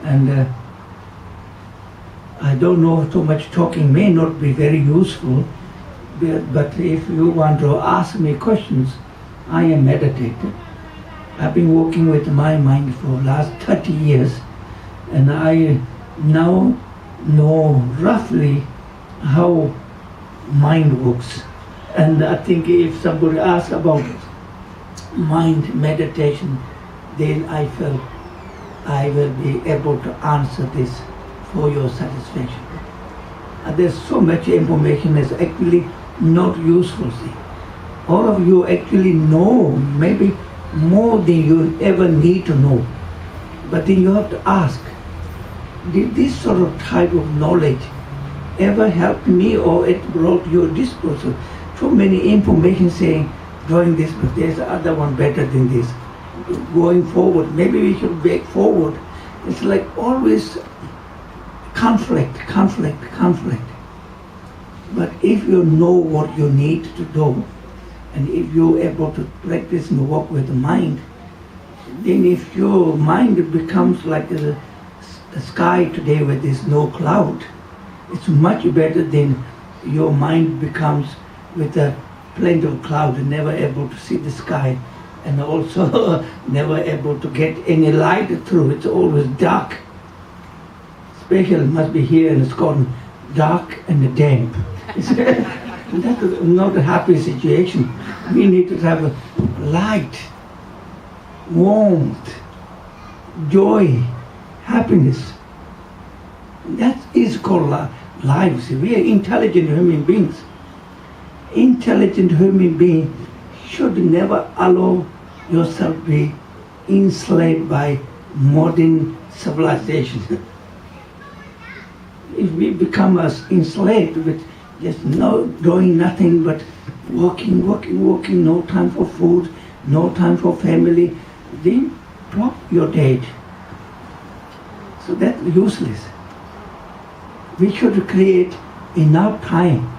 And I don't know, too much talking may not be very useful, but if you want to ask me questions, I am meditator. I've been working with my mind for the last 30 years, and I now know roughly how mind works. And I think if somebody asks about mind meditation, then I felt I will be able to answer this for your satisfaction. And there's so much information that's actually not useful. See, all of you actually know maybe more than you ever need to know. But then you have to ask, did this sort of type of knowledge ever help me, or it brought you this person? So many information saying, doing this, but there's other one better than this. Going forward, maybe we should back forward. It's like always conflict. But if you know what you need to do, and if you're able to practice and work with the mind, then if your mind becomes like the sky today where there's no cloud, it's much better than your mind becomes with a plenty of cloud and never able to see the sky, and also never able to get any light through. It's always dark. Especially it must be here in Scotland, dark and damp. That is not a happy situation. We need to have a light, warmth, joy, happiness. That is called life. We are intelligent human beings. Intelligent human being should never allow yourself to be enslaved by modern civilization. If we become enslaved with just doing nothing but walking, no time for food, no time for family, then plop, you're dead. So that's useless. We should create enough time.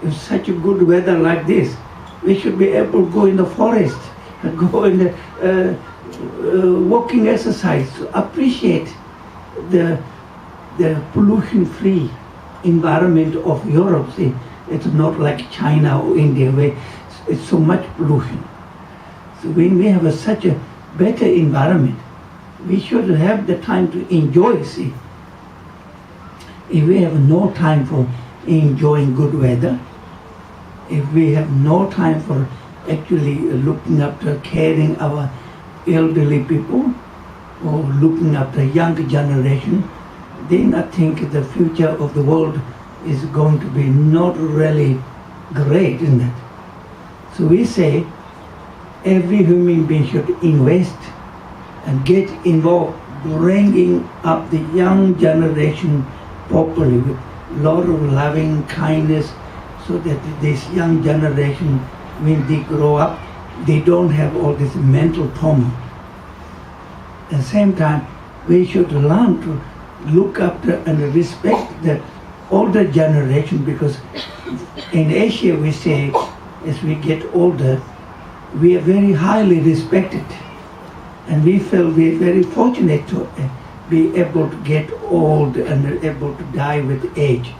If such a good weather like this, we should be able to go in the forest, go in the walking exercise, to appreciate the pollution-free environment of Europe. See, it's not like China or India where it's so much pollution. So when we have such a better environment, we should have the time to enjoy. See, if we have no time for enjoying good weather, if we have no time for actually looking after caring our elderly people or looking after younger generation, then I think the future of the world is going to be not really great, isn't it? So we say every human being should invest and get involved, bringing up the young generation properly with a lot of loving kindness, so that this young generation, when they grow up, they don't have all this mental trauma. At the same time, we should learn to look after and respect the older generation, because in Asia we say as we get older, we are very highly respected, and we feel we are very fortunate to be able to get old and able to die with age.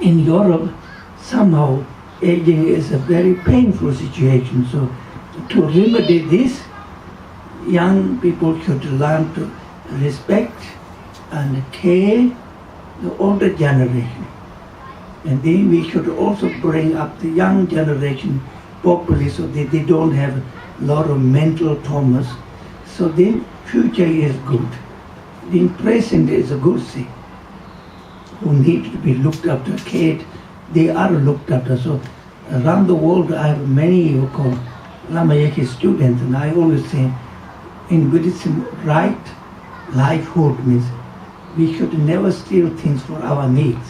In Europe, somehow aging is a very painful situation. So to remedy this, young people should learn to respect and care the older generation. And then we should also bring up the young generation properly so that they don't have a lot of mental traumas. So then future is good. The present is a good thing. Who need to be looked after, cared, they are looked after. So around the world I have many who call Lama Yeshe students, and I always say in Buddhism, right livelihood means we should never steal things for our needs.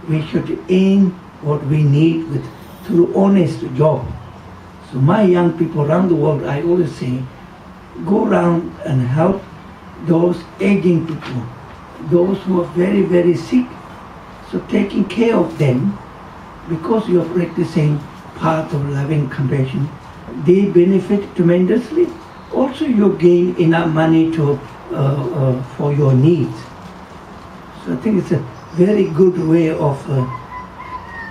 We should earn what we need through honest job. So my young people around the world, I always say, go around and help those aging people, those who are very, very sick. So taking care of them, because you're practicing path of loving compassion, they benefit tremendously. Also you gain enough money to for your needs. So I think it's a very good way of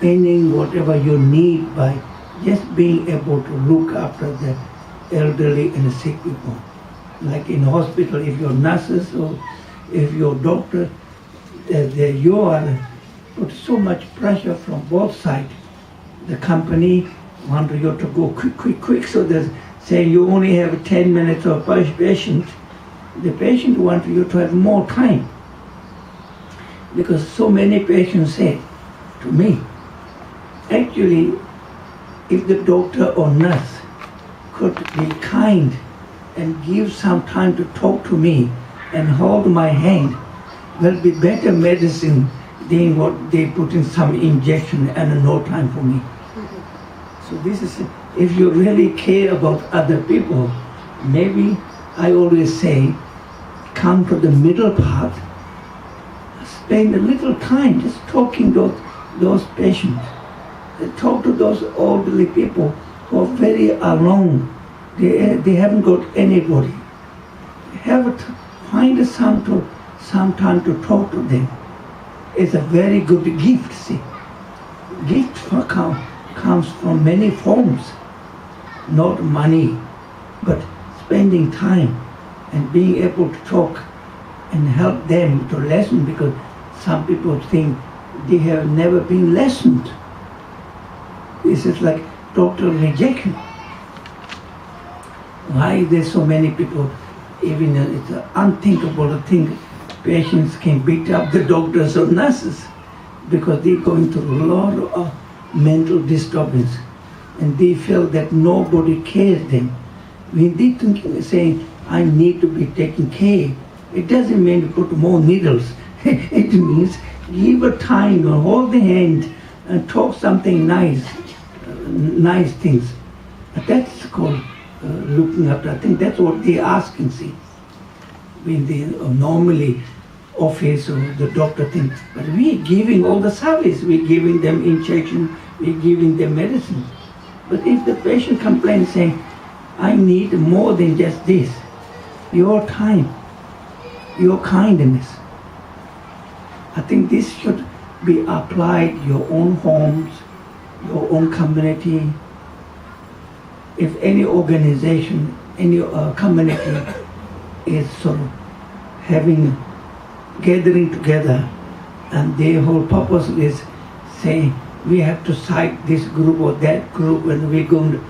ending whatever you need by just being able to look after the elderly and sick people. Like in hospital, if you're nurses or if you're doctor, you are put so much pressure from both sides. The company want you to go quick, so they say you only have 10 minutes of patient. The patient wants you to have more time. Because so many patients say to me, actually, if the doctor or nurse could be kind and give some time to talk to me and hold my hand, will be better medicine than what they put in some injection and no time for me. So this is, if you really care about other people, maybe I always say, come to the middle part, spend a little time just talking to those patients. Talk to those elderly people who are very alone. They haven't got anybody. Find some time to talk to them. It's a very good gift, see. Gift comes from many forms, not money, but spending time and being able to talk and help them to listen, because some people think they have never been listened. This is like total rejection. Why there's so many people, even it's unthinkable to think patients can beat up the doctors or nurses, because they're going through a lot of mental disturbance and they feel that nobody cares them. When they thinking, saying, I need to be taken care, it doesn't mean to put more needles. It means give a time or hold the hand and talk something nice things. That's called looking after. I think that's what they ask and see. When they normally office or the doctor thinks, but we're giving all the service, we're giving them injection, we're giving them medicine. But if the patient complains saying, I need more than just this, your time, your kindness, I think this should be applied your own homes, your own community. If any organization, any community is sort of gathering together, and their whole purpose is saying we have to side this group or that group and we're going to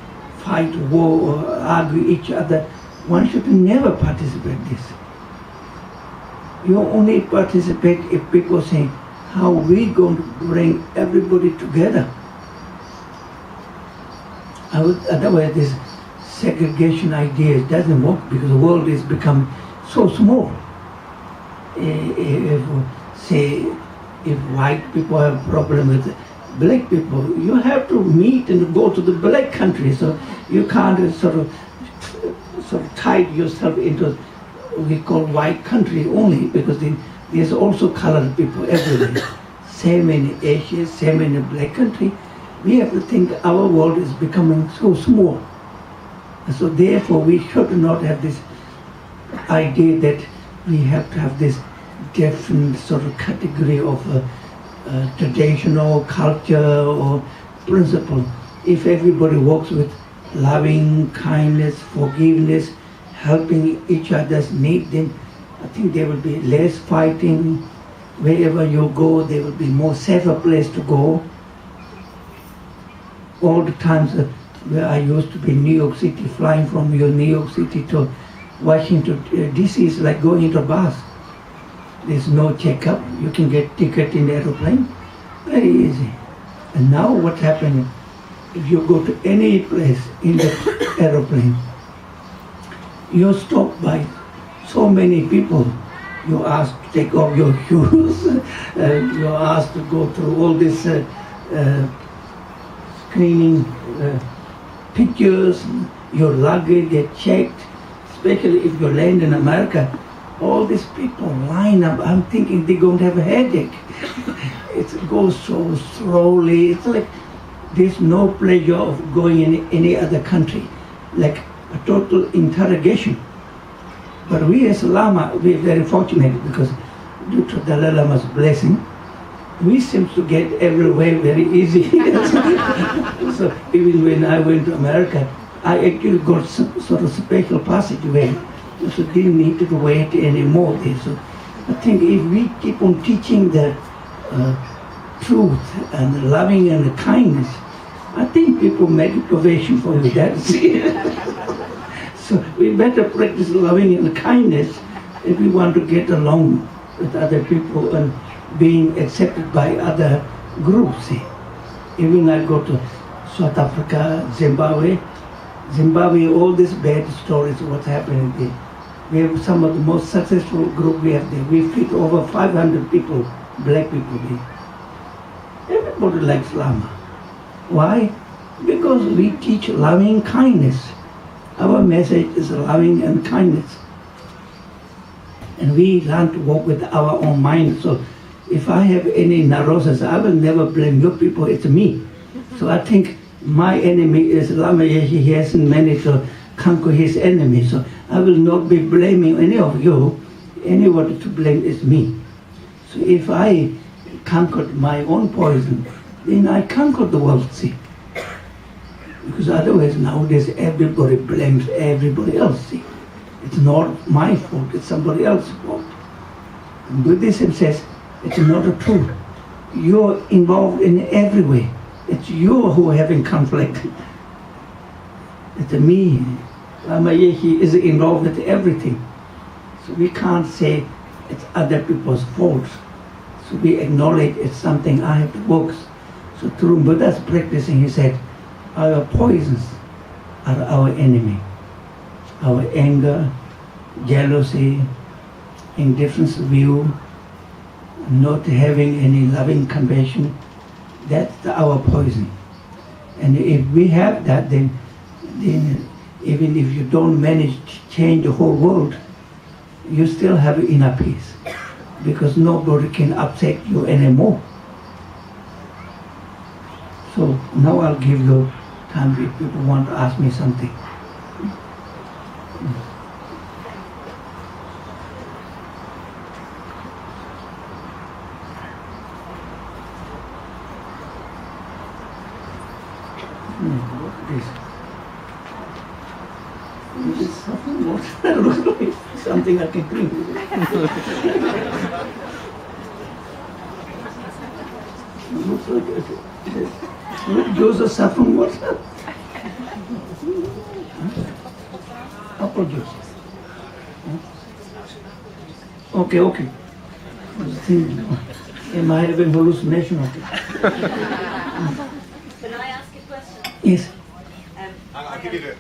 fight, war or argue each other, one should never participate in this. You only participate if people say, how are we going to bring everybody together? Otherwise this segregation idea doesn't work, because the world is become so small. If white people have a problem with black people, you have to meet and go to the black country, so you can't sort of tie yourself into we call white country only, because there's also colored people everywhere. Same in Asia, same in the black country. We have to think our world is becoming so small. So therefore we should not have this idea that we have to have this different sort of category of traditional culture or principle. If everybody works with loving, kindness, forgiveness, helping each other's need, then I think there will be less fighting. Wherever you go, there will be more safer place to go. All the times where I used to be in New York City, flying from New York City to Washington DC is like going into a bus. There's no checkup. You can get ticket in the aeroplane. Very easy. And now what's happening? If you go to any place in the aeroplane, you're stopped by so many people. You're asked to take off your shoes. You're asked to go through all this screening pictures. Your luggage get checked. Especially if you land in America, all these people line up. I'm thinking they're going to have a headache. It goes so slowly. It's like there's no pleasure of going in any other country. Like a total interrogation. But we as Lama, we are very fortunate because due to Dalai Lama's blessing, we seem to get everywhere very easy. So even when I went to America, I actually got some sort of special passageway, so didn't need to wait anymore there. So I think if we keep on teaching the truth and loving and kindness, I think people make provision for you. That's it. So we better practice loving and kindness if we want to get along with other people and being accepted by other groups. Even I go to South Africa, Zimbabwe, all these bad stories of what's happening there. We have some of the most successful group we have there. We feed over 500 people, black people there. Everybody likes Lama. Why? Because we teach loving kindness. Our message is loving and kindness. And we learn to walk with our own mind. So if I have any neurosis, I will never blame your people, it's me. So I think my enemy is Lama Yeshe. He hasn't managed to conquer his enemy. So I will not be blaming any of you. Anybody to blame is me. So if I conquered my own poison, then I conquered the world, see. Because otherwise nowadays everybody blames everybody else, see. It's not my fault, it's somebody else's fault. And Buddhism says it's not the truth. You're involved in every way. It's you who are having conflict. It's me. Lama Yeshe is involved with everything. So we can't say it's other people's faults. So we acknowledge it's something I have to work. So through Buddha's practicing, he said, our poisons are our enemy. Our anger, jealousy, indifference view, not having any loving compassion, that's our poison. And if we have that, then even if you don't manage to change the whole world, you still have inner peace, because nobody can upset you anymore. So now I'll give you time if people want to ask me something. What is this? Is it something? What looks like something I can drink? Looks like it. Juice or saffron water? Apple juice. Okay. Am I having hallucination? Okay. Can I ask a question? Yes. I'll give you the.